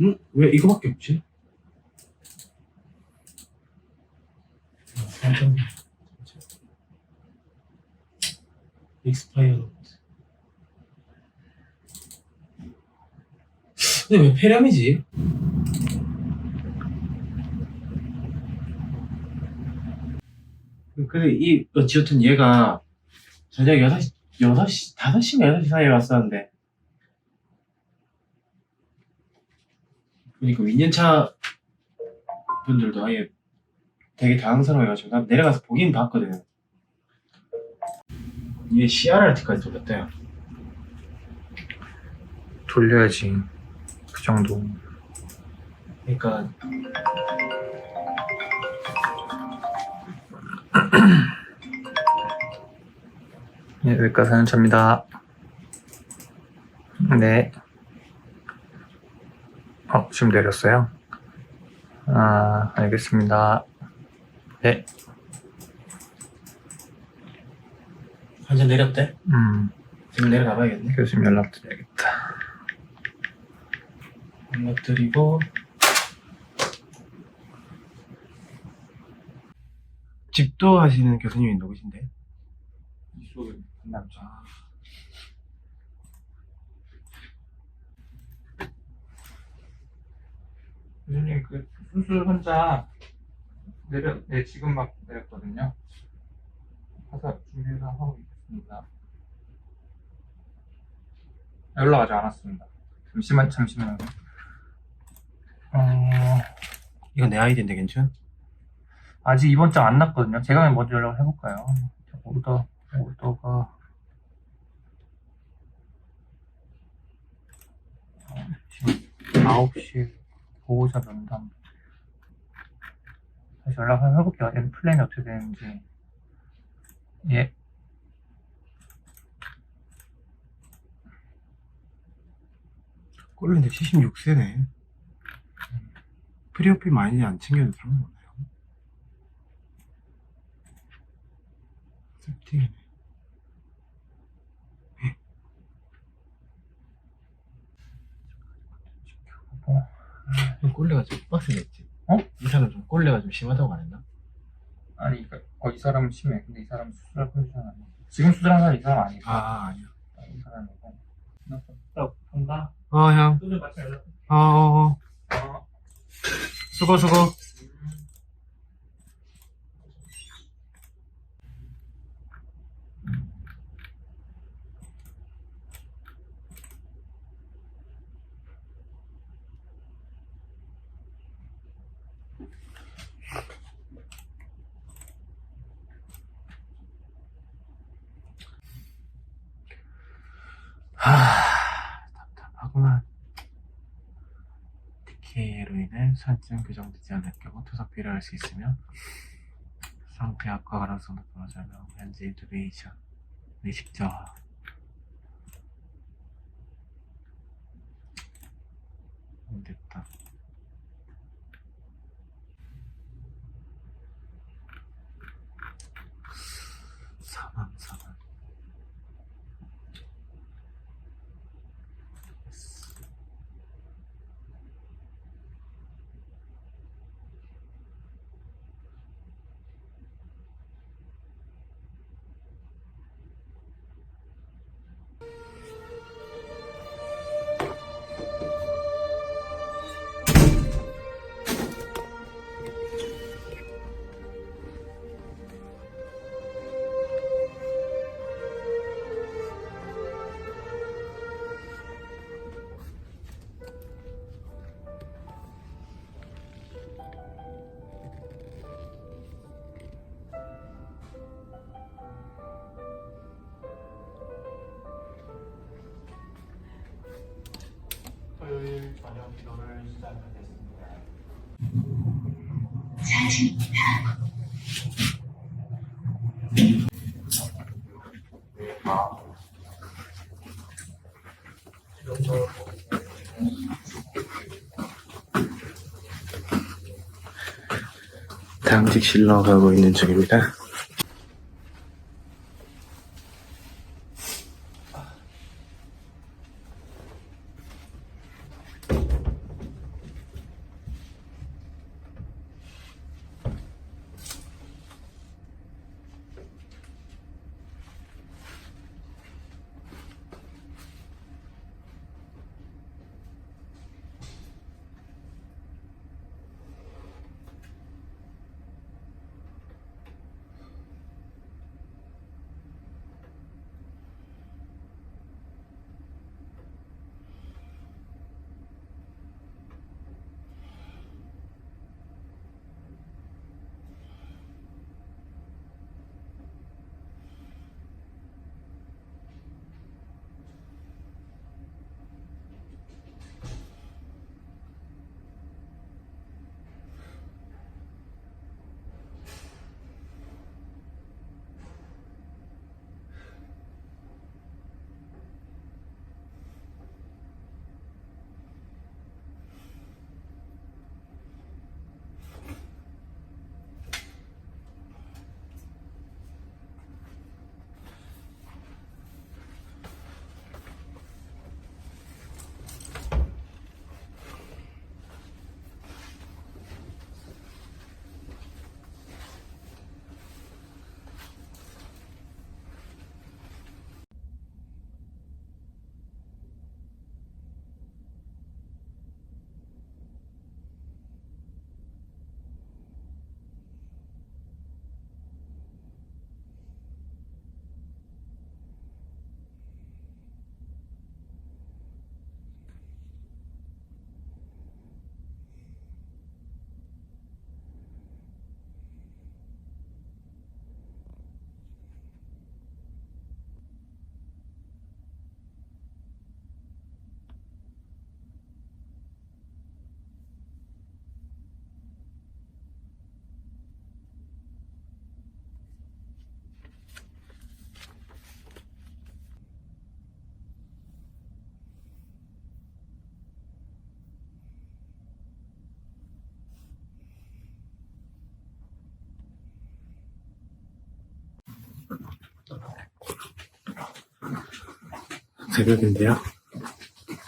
응? 왜 이거밖에 없지? 익스파이어. 근데 왜 폐렴이지? 근데 어찌됐든 얘가 저녁 6시, 5시인가 6시 사이에 왔었는데. 그러니까 윈년차 분들도 아예 되게 당황스러워해가지고 난 내려가서 보긴 봤거든. 얘 CRRT까지 돌렸대요. 돌려야지. 그 정도. 그러니까 네, 외과 사연차입니다. 네. 지금 내렸어요? 아, 알겠습니다. 네. 환자 내렸대? 지금 내려가봐야겠네. 교수님 연락드려야겠다. 연락드리고 집도 하시는 교수님이 누구신데? 이수 남자. 교수님, 그 수술 환자 네, 지금 막 내렸거든요. 가서 준비해서 하고 있습니다. 연락 아직 안 왔습니다. 잠시만요. 이거 내 아이디인데 괜찮? 아직 이번 장 안 났거든요. 제가 먼저 연락을 해볼까요? 오더가 지금 9시 보호자 면담. 다시 연락을 해볼게요. 플랜이 어떻게 되는지. 예. 꼴린데 76세네. 프리오피 많이 안 챙겨도 상관없나요? 세팅이네. 좀 꼴레가 좀 빡세겠지? 이 사람 좀 꼴레가 좀 심하다고 안 했나? 아니, 이 사람은 심해. 근데 이 사람은 수술할 컨디션 아니야. 지금 수술한 사람 이 사람 아니고. 아니야. 이 사람이고. 나 간다. 형. 수술 같이 연락. 수고. 답답하구만. DK로 인해 살증 교정되지 않을 경우 투석 필요할 수 있으며 상태 악화 가능성도 높아져서 현재 인투베이션 의식적 안 됐다. 사망. 토요일 저녁 기도를 시작하겠습니다. 당직실로 가고 있는 중입니다. 새벽인데요.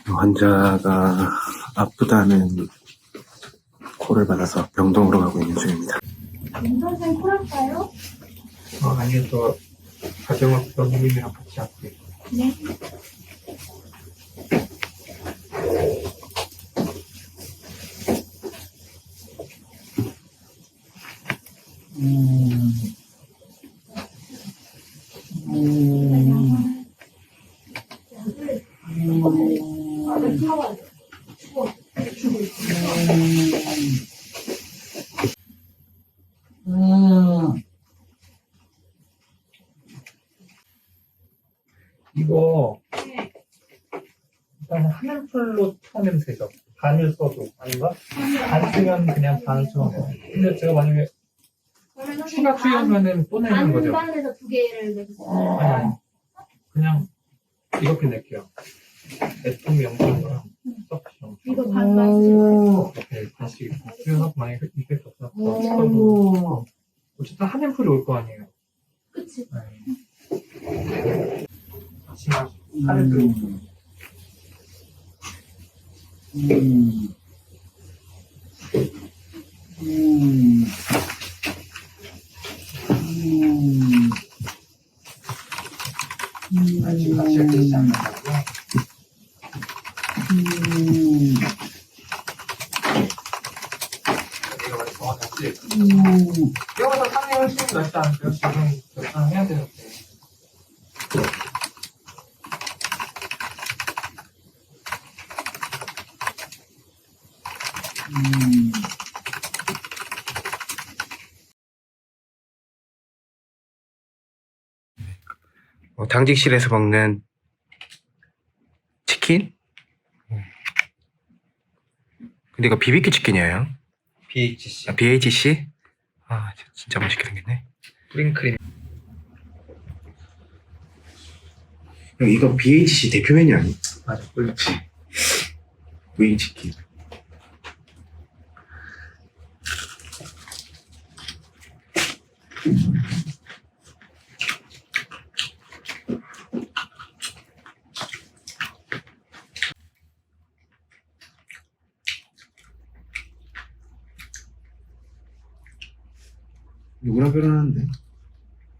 환자가 아프다는 콜을 받아서 병동으로 가고 있는 중입니다. 선생 콜할까요? 아니요, 저 가정학과 선생님이랑 같이 할게요. 네. 이거 일단 한풀로 쳐내면 되죠. 반을 써도 아닌가? 반 쓰면 그냥 반 써. 근데 제가 만약에 추가 투여하면은 또 내는 거죠? 반반에서 두 개를 내주세요. 아니, 그냥 이렇게 낼게요. 애통 0.5랑 서치 0.5. 이거 반반 쓰세요. 이렇게 다시 투여하고 만약에 이렇게 없어서 찍어도 어쨌든 한 앰플이 올 거 아니에요. 그치? 네. 하지만 하늘 그 아직 같이 되지 않는다고요? 내가 왜 정확하지? 이거보다 상이 훨씬 낫지 않을까요? 지금 결정해야 되는데. 당직실에서 먹는 치킨? 근데 이거 BBQ 치킨이에요. BHC BHC? 아, 진짜 맛있게 생겼네. 프링크림. 형, 이거 BHC 대표 메뉴 아니? 맞아, 그렇지. 윙치킨. 누구랑 결혼하는데?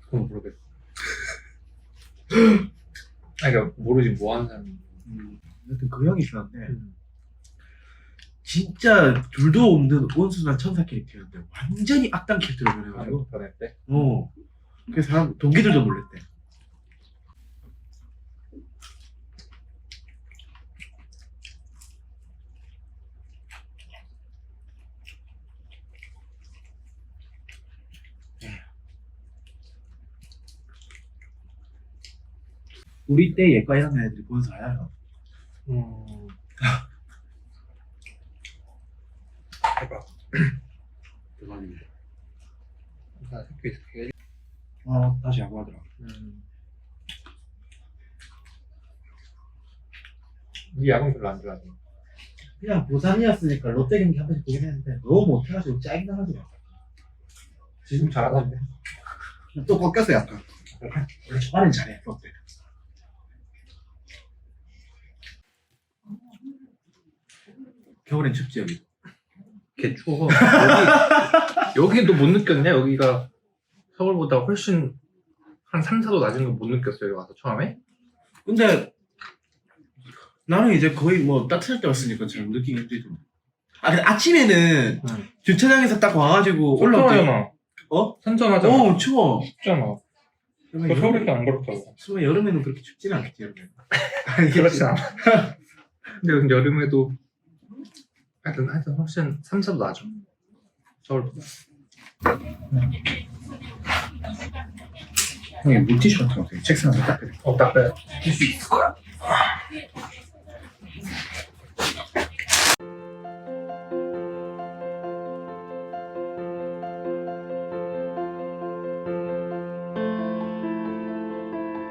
그건 모르겠어. 아니, 그러니까 모르지 뭐 하는 사람이. 하여튼 그 형이 좋았네. 진짜 둘도 없는 온순한 천사 캐릭터였는데 완전히 악당 캐릭터로 변해가지고. 변했대? 그래서 사람 동기들도 놀랬대. 우리 때 예과 1학년 애들이 본서 알아요. 대박. 대박입니다. 나 새끼 있을게. 다시 야구하더라. 이 야구 별로 안 좋아해. 그냥 부산이었으니까 롯데 경기 한 번씩 보긴 했는데 너무 못해가지고 짜증나가지고. 지금 잘하던데. 또 꺾였어 약간. 원래 초반엔 잘해 롯데. 겨울엔 춥지 여기. 개 추워. 여기도 못 느꼈냐? 여기가 서울보다 훨씬 한 3, 4도 낮은 거 못 느꼈어요, 여기 와서 처음에? 근데 나는 이제 거의 뭐 따뜻할 때 왔으니까 잘 느끼기 힘들던데. 근데 아침에는 주차장에서 딱 와가지고 올라올 때 선선하잖아. 추워. 춥잖아. 그 서울에 때안 그렇다고. 추워. 여름에는 그렇게 춥지는 않겠지 여름에. 그렇지 않아. 근데 여름에도 하여튼 훨씬 3, 4도 낮아. 서울보다. 형이 물티슈 같은 거 책상에 딱 딱 빼. 쓸 수 있을 거야.